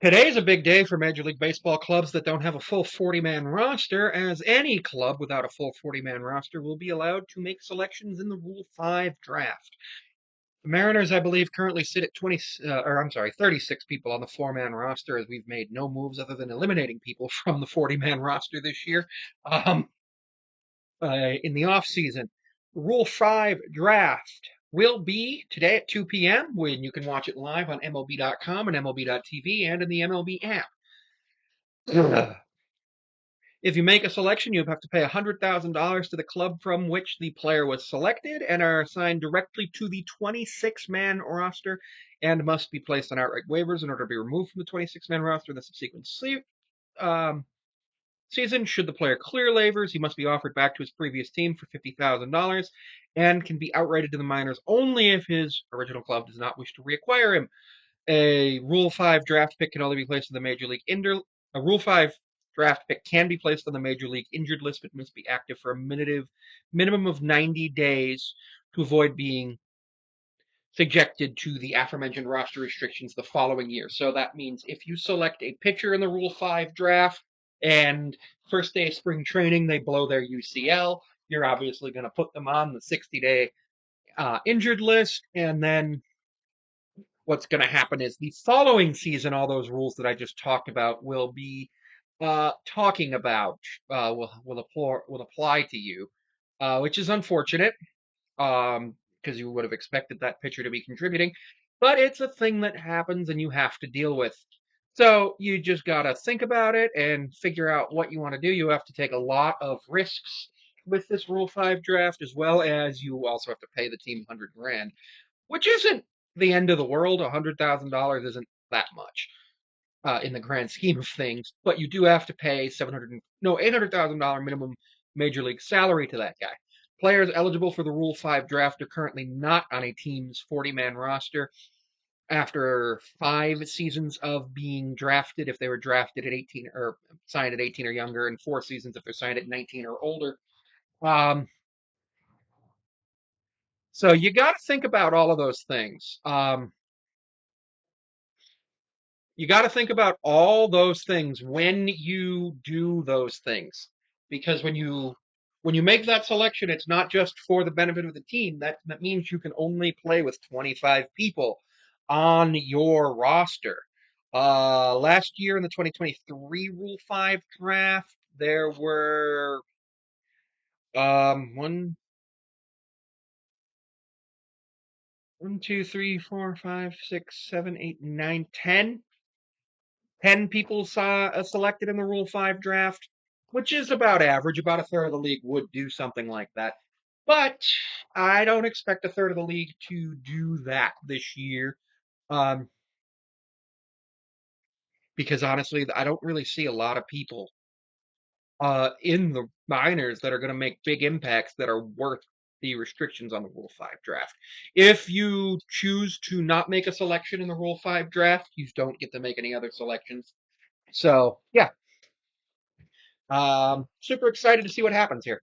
Today's a big day for Major League Baseball clubs that don't have a full 40-man roster, as any club without a full 40-man roster will be allowed to make selections in the Rule 5 draft. The Mariners, I believe, currently sit at 36 people on the 4-man roster, as we've made no moves other than eliminating people from the 40-man roster this year. Um, in the off season, Rule 5 draft will be today at 2 p.m. when you can watch it live on MLB.com and MLB.TV and in the MLB app. If you make a selection, you have to pay $100,000 to the club from which the player was selected and are assigned directly to the 26-man roster and must be placed on outright waivers in order to be removed from the 26-man roster in the subsequent um, season. Should the player clear waivers, he must be offered back to his previous team for $50,000 and can be outrighted to the minors only if his original club does not wish to reacquire him. A Rule 5 draft pick can only be placed on the Major League A Rule 5 draft pick can be placed on the Major League injured list, but must be active for a minimum of 90 days to avoid being subjected to the aforementioned roster restrictions the following year. So that means if you select a pitcher in the Rule 5 draft and first day of spring training they blow their UCL, you're obviously going to put them on the 60-day injured list, and then what's going to happen is the following season, all those rules that I just talked about will be talking about will apply to you, which is unfortunate because you would have expected that pitcher to be contributing, but it's a thing that happens and you have to deal with. So you just gotta think about it and figure out what you want to do. You have to take a lot of risks with this Rule 5 draft, as well as you also have to pay the team 100 grand, which isn't the end of the world. $100,000 isn't that much in the grand scheme of things, but you do have to pay $800,000 minimum major league salary to that guy. Players eligible for the Rule 5 draft are currently not on a team's 40-man roster after 5 seasons of being drafted if they were drafted at 18 or signed at 18 or younger, and 4 seasons if they're signed at 19 or older. Um, so you got to think about all of those things. You got to think about all those things when you do those things, because when you make that selection, it's not just for the benefit of the team. That means you can only play with 25 people on your roster. Last year in the 2023 Rule 5 draft, there were one, 10 people selected in the Rule 5 draft, which is about average. About a third of the league would do something like that. But I don't expect a third of the league to do that this year, um, because honestly, I don't really see a lot of people in the minors that are going to make big impacts that are worth the restrictions on the Rule 5 draft. If you choose to not make a selection in the Rule 5 draft, you don't get to make any other selections. So, yeah, super excited to see what happens here.